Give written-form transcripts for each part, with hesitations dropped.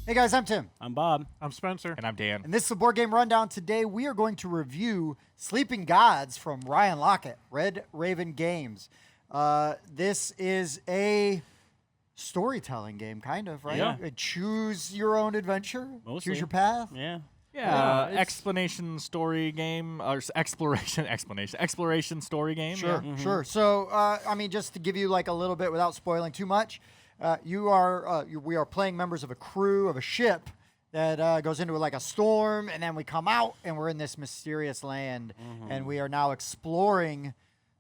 Hey guys, I'm Tim. I'm Bob. I'm Spencer. And I'm Dan. And this is the Board Game Rundown. Today we are going to review Sleeping Gods from Ryan Lockett, Red Raven Games. This is a storytelling game, kind of, right? Yeah. Choose your own adventure. Mostly. Choose your path. Yeah. Yeah, explanation story game or exploration story game. Sure, Yeah. sure. So, I mean, just to give you like a little bit without spoiling too much, we are playing members of a crew of a ship that goes into like a storm, and then we come out and we're in this mysterious land, and we are now exploring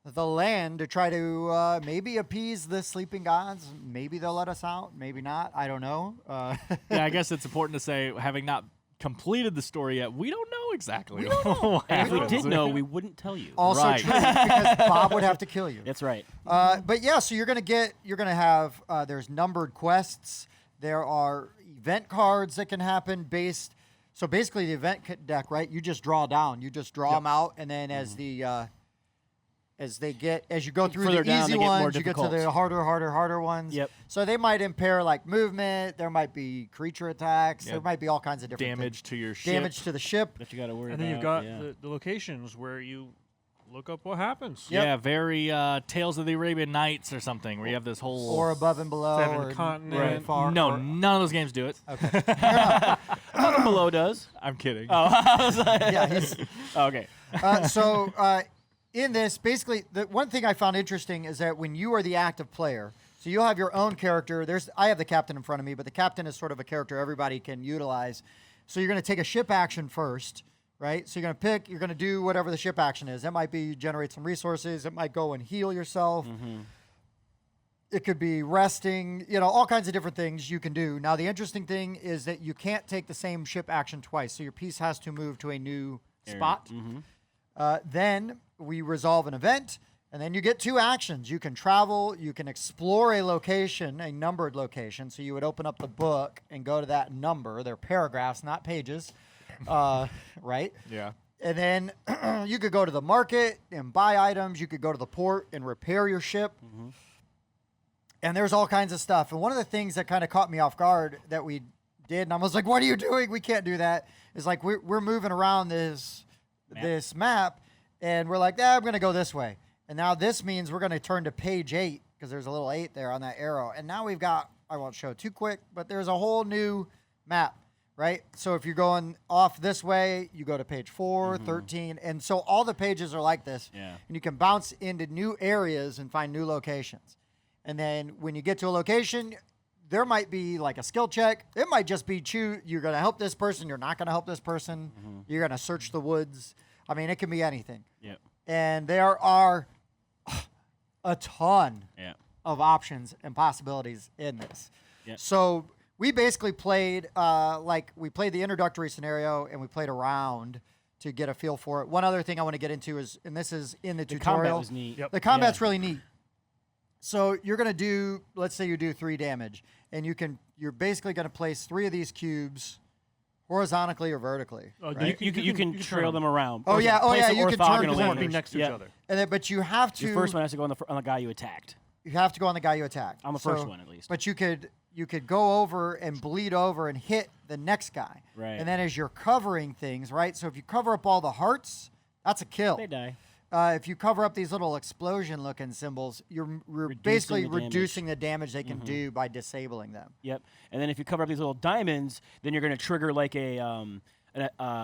the land to try to maybe appease the sleeping gods. Maybe they'll let us out, maybe not. I don't know. Yeah, I guess it's important to say, having not completed the story yet, we don't know exactly. We don't know. what And if we happens. did know, we wouldn't tell you. Also Right. true, because Bob would have to kill you. That's right. But yeah, so you're gonna have there's numbered quests. There are event cards that can happen based. So basically, the event deck, right? You just draw down. You just draw them out, and then as you go through Further the down, easy they get more ones, you get to difficult. the harder ones. Yep. So they might impair like movement. There might be creature attacks. Yeah. There might be all kinds of different Damage things. to your ship. Damage to the ship. That you got to worry And about. then you've got yeah. the locations where you look up what happens. Yep. Yeah, very Tales of the Arabian Nights or something, where you have this whole... Or above and below. Seven or continents. very Right. far. No, or- none of those games do it. Above and below does. I'm kidding. Oh, I was like, Yeah, he's, okay. In this, basically, the one thing I found interesting is that when you are the active player, so you'll have your own character. I have the captain in front of me, but the captain is sort of a character everybody can utilize. So you're going to take a ship action first, right? So you're going to do whatever the ship action is. That might be generate some resources. It might go and heal yourself. It could be resting, all kinds of different things you can do. Now, the interesting thing is that you can't take the same ship action twice. So your piece has to move to a new spot. Then we resolve an event, and then you get two actions. You can travel, you can explore a location, a numbered location. So you would open up the book and go to that number. They're paragraphs, not pages, right? Yeah. And then you could go to the market and buy items. You could go to the port and repair your ship. And there's all kinds of stuff. And one of the things that kind of caught me off guard that we did, and I was like, what are you doing? We can't do that. Is like we're moving around this map, and we're like, I'm going to go this way. And now this means we're going to turn to page 8, because there's a little 8 there on that arrow. And now we've got, I won't show it too quick, but there's a whole new map, right? So if you're going off this way, you go to page 4, 13. And so all the pages are like this. Yeah. And you can bounce into new areas and find new locations. And then when you get to a location, there might be like a skill check. It might just be you're going to help this person. You're not going to help this person. You're going to search the woods. I mean, it can be anything. Yep. And there are a ton Yeah. of options and possibilities in this. Yep. So we basically played, we played the introductory scenario, and we played around to get a feel for it. One other thing I want to get into is, and this is in the The tutorial. combat was neat. Yep. The combat's Yeah. really neat. So you're going to do, let's say you do 3 damage, and you're basically going to place 3 of these cubes horizontally or vertically. Right? You can trail them around. Oh, yeah. Place them You can turn orthogonally. them. They want to be next to Yeah. each other. And then, but you have to. Your first one has to go on the guy you attacked. You have to go on the guy you attack. On the first one, at least. But you could go over and bleed over and hit the next guy. Right. And then as you're covering things, right? So if you cover up all the hearts, that's a kill. They die. If you cover up these little explosion-looking symbols, you're basically reducing the damage they can do by disabling them. Yep. And then if you cover up these little diamonds, then you're going to trigger like an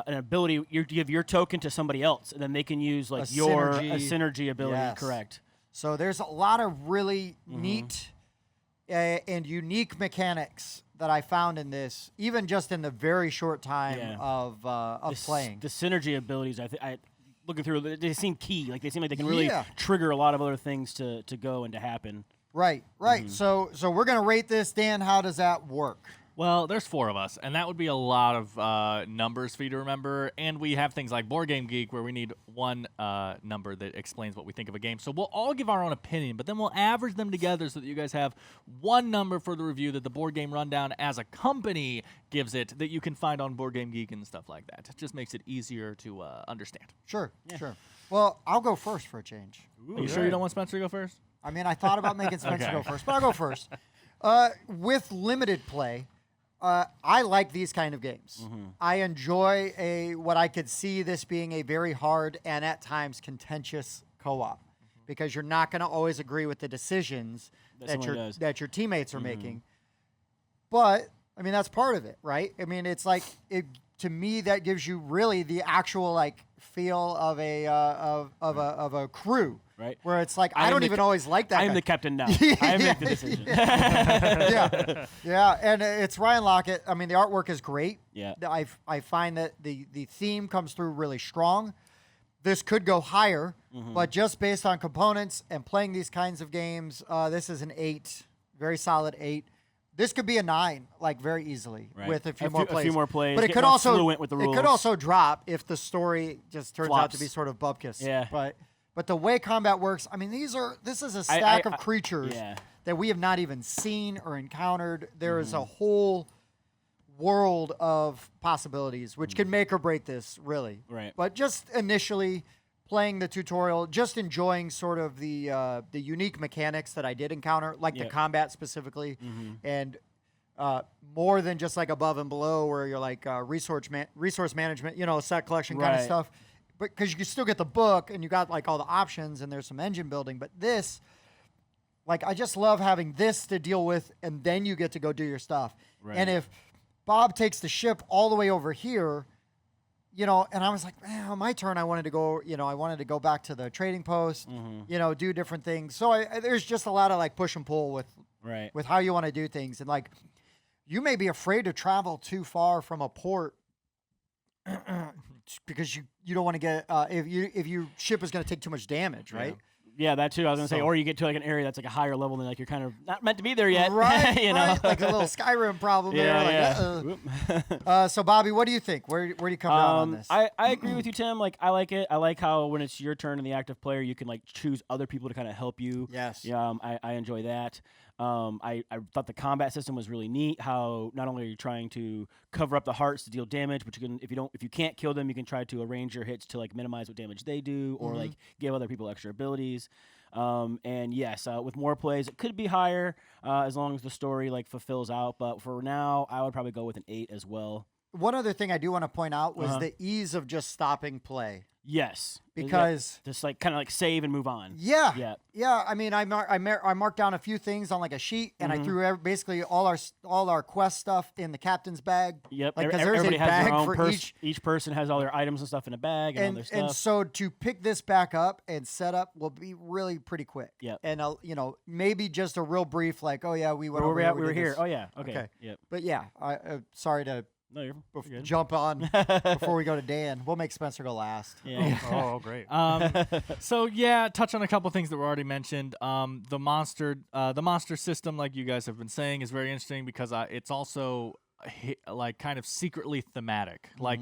ability. You give your token to somebody else, and then they can use like A your synergy. synergy ability. Yes. Correct. So there's a lot of really neat and unique mechanics that I found in this, even just in the very short time Yeah. of playing. The synergy abilities, I looking through, they seem key. Like they seem like they can really Yeah. trigger a lot of other things to go and to happen. Right. So we're gonna rate this. Dan, how does that work? Well, there's 4 of us, and that would be a lot of numbers for you to remember. And we have things like Board Game Geek, where we need one number that explains what we think of a game. So we'll all give our own opinion, but then we'll average them together so that you guys have one number for the review that the Board Game Rundown as a company gives it, that you can find on Board Game Geek and stuff like that. It just makes it easier to understand. Sure. Well, I'll go first for a change. Are you sure you don't want Spencer to go first? I mean, I thought about making Spencer Okay. go first, but I'll go first. With limited play, I like these kind of games. I enjoy what I could see this being a very hard and at times contentious co-op because you're not going to always agree with the decisions that your teammates are making. But I mean, that's part of it, right? I mean, it's like to me that gives you really the actual like feel of a crew. Right. Where it's like, I don't even always like that. I'm guy. the captain now. I make the decision. Yeah. And it's Ryan Lockett. I mean, the artwork is great. Yeah. I find that the theme comes through really strong. This could go higher, but just based on components and playing these kinds of games, this is an 8, very solid 8. This could be a 9, like very easily, Right. with a few more plays. A few more plays. But it get could more also fluent with the rules. it could also drop if the story just turns out to Flops. be sort of bupkis. Yeah. But the way combat works, I mean, this is a stack of creatures yeah. that we have not even seen or encountered. There is a whole world of possibilities, which can make or break this, really. Right. But just initially playing the tutorial, just enjoying sort of the unique mechanics that I did encounter, like the combat specifically, and more than just like above and below where you're like resource management, set collection kind of Right. stuff. But because you can still get the book and you got like all the options and there's some engine building, but this, like, I just love having this to deal with, and then you get to go do your stuff. Right. And if Bob takes the ship all the way over here, and I was like, man, on my turn, I wanted to go back to the trading post, do different things. So there's just a lot of like push and pull with how you want to do things. And like, you may be afraid to travel too far from a port because you don't want to get if your ship is going to take too much damage, right? Yeah, that too. I was gonna say, or you get to like an area that's like a higher level and like you're kind of not meant to be there yet, right? Right? Like a little Skyrim problem there. Like, so Bobby, what do you think? Where do you come down on this? I agree with you, Tim. Like, I like it. I like how when it's your turn and the active player, you can like choose other people to kind of help you. Yes. Yeah. I enjoy that. I thought the combat system was really neat. How not only are you trying to cover up the hearts to deal damage, but you can if you can't kill them, you can try to arrange your hits to like minimize what damage they do, or like give other people extra abilities. And yes, with more plays, it could be higher as long as the story like fulfills out. But for now, I would probably go with an 8 as well. One other thing I do want to point out was the ease of just stopping play. Yes, Because just like kind of like save and move on. Yeah. I mean, I marked down a few things on like a sheet, and I threw basically all our quest stuff in the captain's bag. Yep. Like, 'cause there's Everybody a has bag their own for purse. Each person has all their items and stuff in a bag and all their stuff. And so to pick this back up and set up will be really pretty quick. Yep. And maybe just a real brief, like, oh yeah, we went Where over were we here, at? We were did here. this. Oh yeah. Okay. Yep. But yeah, sorry to No, you're good. jump on before we go to Dan. We'll make Spencer go last. Yeah. Oh, great. So yeah, touch on a couple things that were already mentioned. The monster system, like you guys have been saying, is very interesting because it's also like kind of secretly thematic. Like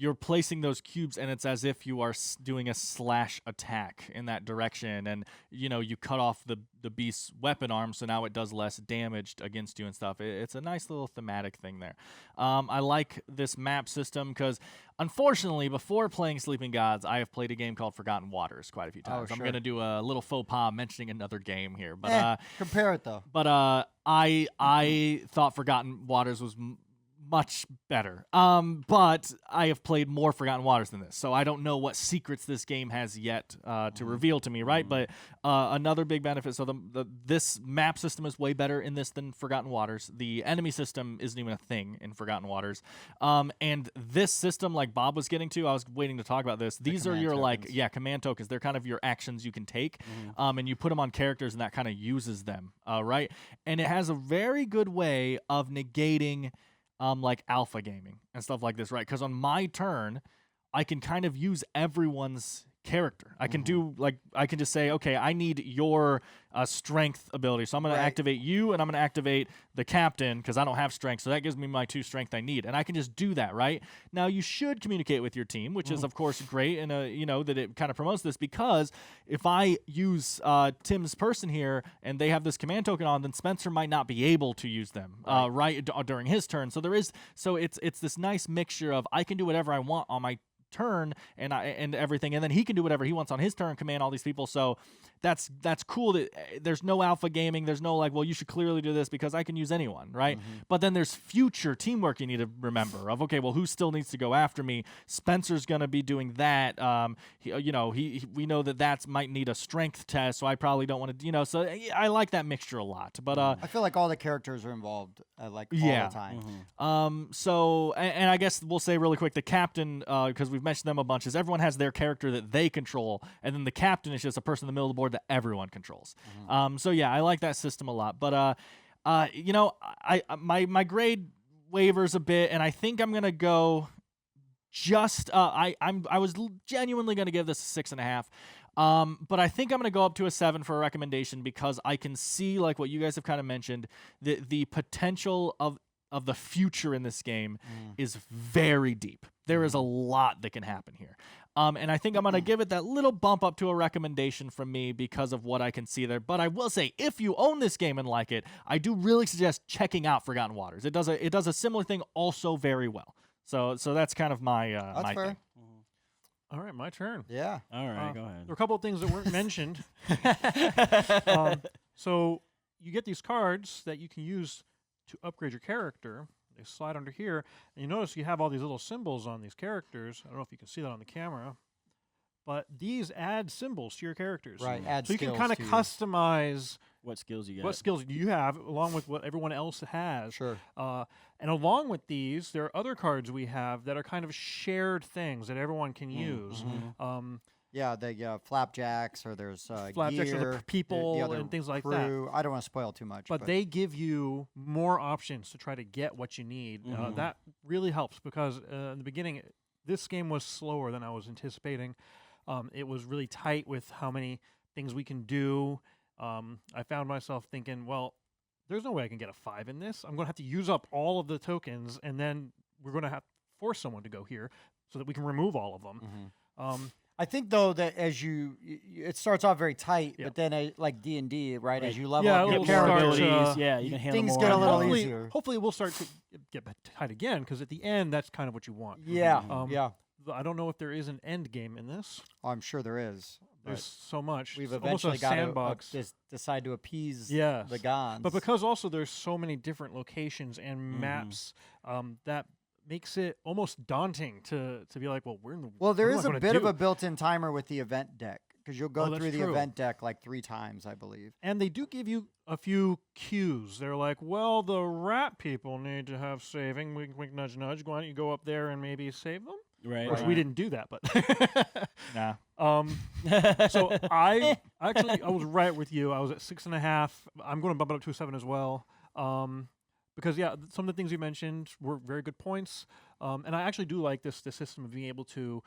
you're placing those cubes, and it's as if you are doing a slash attack in that direction, and you cut off the beast's weapon arm, so now it does less damage against you and stuff. It's a nice little thematic thing there. I like this map system because, unfortunately, before playing Sleeping Gods, I have played a game called Forgotten Waters quite a few times. Oh, I'm sure. gonna do a little faux pas mentioning another game here, but Compare it though. but I thought Forgotten Waters was much better. But I have played more Forgotten Waters than this, so I don't know what secrets this game has yet to reveal to me, right? But another big benefit, so this map system is way better in this than Forgotten Waters. The enemy system isn't even a thing in Forgotten Waters. And this system, like Bob was getting to, I was waiting to talk about this. These are your tokens. command tokens. They're kind of your actions you can take, and you put them on characters, and that kind of uses them, right? And it has a very good way of negating like alpha gaming and stuff like this, right? Because on my turn, I can kind of use everyone's character. I can do I can just say, okay, I need your strength ability, so I'm going to activate you, and I'm going to activate the captain because I don't have strength, so that gives me my 2 strength I need, and I can just do that, right? Now you should communicate with your team, which is of course great, and that it kind of promotes this, because if I use Tim's person here and they have this command token on, then Spencer might not be able to use them during his turn. So it's this nice mixture of I can do whatever I want on my turn and everything, and then he can do whatever he wants on his turn, command all these people. So that's cool that there's no alpha gaming. There's no like, well, you should clearly do this because I can use anyone, right? But then there's future teamwork you need to remember of, okay, well, who still needs to go after me? Spencer's going to be doing that. We know that might need a strength test, so I probably don't want to, so I like that mixture a lot. But I feel like all the characters are involved, all the time. So, and I guess we'll say really quick, the captain, because we've mentioned them a bunch, is everyone has their character that they control, and then the captain is just a person in the middle of the board that everyone controls. So yeah, I like that system a lot. But my grade wavers a bit, and I think I'm gonna go just I was genuinely gonna give this a 6.5. But I think I'm going to go up to a 7 for a recommendation because I can see, like what you guys have kind of mentioned, the potential of the future in this game is very deep. There is a lot that can happen here. And I think I'm going to give it that little bump up to a recommendation from me because of what I can see there. But I will say, if you own this game and like it, I do really suggest checking out Forgotten Waters. It does a similar thing also very well. So that's kind of my That's my fair. thing. All right, my turn. Yeah. All right, go ahead. There are a couple of things that weren't mentioned. So you get these cards that you can use to upgrade your character. They slide under here, and you notice you have all these little symbols on these characters. I don't know if you can see that on the camera, but these add symbols to your characters. Right. Add So you can skills kind of to you. customize What skills you got? what skills you have along with what everyone else has. Sure. And along with these, there are other cards we have that are kind of shared things that everyone can use. Yeah, the flapjacks, or there's Flapjacks are gear, the people the other and things like that. crew. I don't want to spoil too much, But they give you more options to try to get what you need. That really helps because in the beginning, this game was slower than I was anticipating. It was really tight with how many things we can do. I found myself thinking, well, there's no way I can get a 5 in this. I'm going to have to use up all of the tokens, and then we're going to have to force someone to go here so that we can remove all of them. I think though that as it starts off very tight, Yeah. but then like D&D, right? As you level Yeah, up your it'll character, start, abilities, yeah, you can handle things more. get a little hopefully, easier. hopefully we'll start to get tight again because at the end, that's kind of what you want. Yeah, Yeah. I don't know if there is an end game in this. I'm sure there is. but There's so much. we've It's almost a eventually got to sandbox. decide to appease Yes. the gods. But because also there's so many different locations and maps, that makes it almost daunting to be like, well, we're in the. well, there what am is I a gonna bit of do? a built-in timer with the event deck because you'll go Oh, that's through the true. event deck like 3 times, I believe. And they do give you a few cues. They're like, well, the rat people need to have saving. Wink, wink, nudge, nudge. Why don't you go up there and maybe save them? Right. Which right. we didn't do that, but. Nah. So I was right with you. I was at 6.5. I'm going to bump it up to a 7 as well. Because some of the things you mentioned were very good points. And I actually do like this system of being able to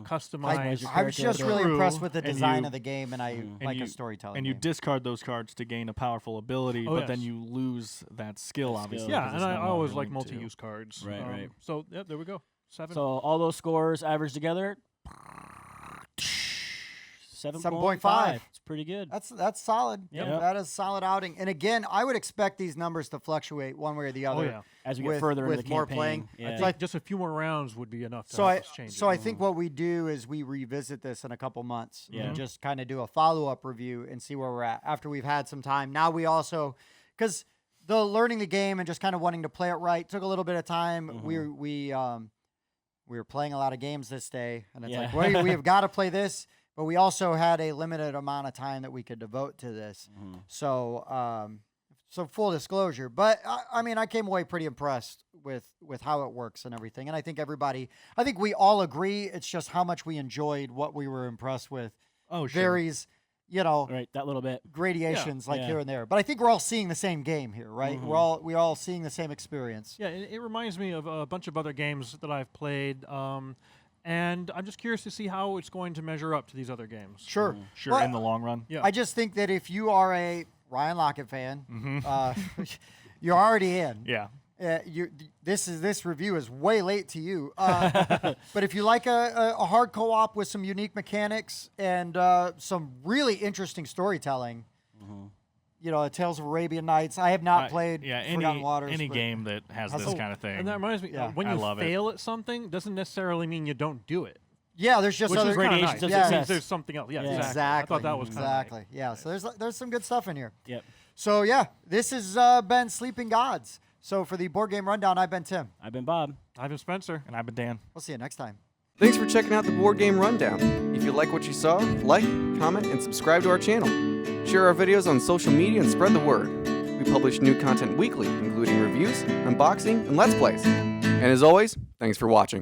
customize. your I was just character. really impressed with the And design you- of the game, and I like a storytelling. And you game. discard those cards to gain a powerful ability, Oh, but then yes. you lose that skill, obviously. Yeah, because and it's I no always longer like linked to. multi-use cards. Right, right. So yeah, there we go. 7. So all those scores averaged together, 7.5. It's pretty good. That's solid. Yep. That is solid outing. And again, I would expect these numbers to fluctuate one way or the Oh other. yeah. As we get with- further into with the more campaign. playing. Yeah. I think just a few more rounds would be enough to So help I us change so it. I think what we do is we revisit this in a couple months Yeah. and just kind of do a follow-up review and see where we're at after we've had some time. Now we also, because the learning the game and just kind of wanting to play it right took a little bit of time. We were playing a lot of games this day, and it's like, Yeah. well, we have got to play this, but we also had a limited amount of time that we could devote to this. So, so full disclosure, but I mean, I came away pretty impressed with how it works and everything. And I think we all agree. It's just how much we enjoyed what we were impressed with. Oh, sure. Varies, Right, that little bit. gradations like Yeah. here and there. But I think we're all seeing the same game here, right? We're all seeing the same experience. Yeah, it reminds me of a bunch of other games that I've played. And I'm just curious to see how it's going to measure up to these other games. Sure. Sure, Well, in the long run. Yeah. I just think that if you are a Ryan Lockett fan, you're already in. Yeah. This review is way late to you. But if you like a hard co-op with some unique mechanics and some really interesting storytelling, Tales of Arabian Nights. I have not played Forgotten Waters. any but game that has this kind of thing. And that reminds me, Yeah. when I you love it. fail at something, doesn't necessarily mean you don't do it. Yeah, there's just which other is kind of gradations nice. of Yeah, success. there's something else. Yeah, Yeah. exactly. I thought that was kind of exactly. Yeah, so there's some good stuff in here. Yep. So yeah, this has been Sleeping Gods. So for the board game rundown, I've been Tim. I've been Bob. I've been Spencer. And I've been Dan. We'll see you next time. Thanks for checking out the Board Game Rundown. If you like what you saw, like, comment, and subscribe to our channel. Share our videos on social media and spread the word. We publish new content weekly, including reviews, unboxing, and Let's Plays. And as always, thanks for watching.